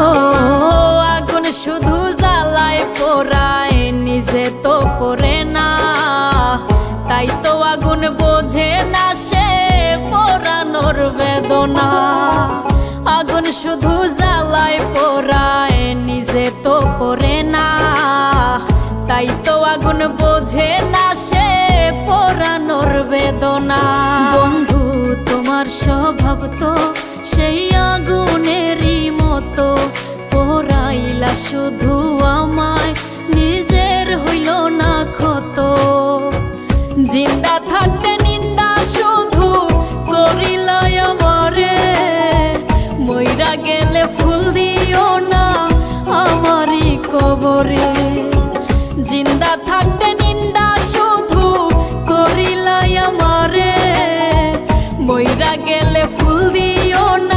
ও আগুন শুধু জ্বালায় পোড়ায়, নিজে তো পড়ে না, তাই তো আগুন বোঝে না সে পোড়ানোর বেদনা। আগুন শুধু জ্বালায় পোড়ায়, নিজে তো পড়ে না, তাই তো আগুন বোঝে না সে পোড়ানোর বেদনা। বন্ধু তোমার স্বভাব তো সেই আগুনেরই মতো, পোড়াইলা শুধু আমায়, নিজের হইল না ক্ষত। জিন্দা থাকতে নিন্দা শুধু করিলাই আমারে, মইরা গেলে ফুল দিও না আমারই কবরে। জিন্দা থাকতে নিন্দা শুধু করিলাই আমারে, মইরা গেলে ফুল দিও না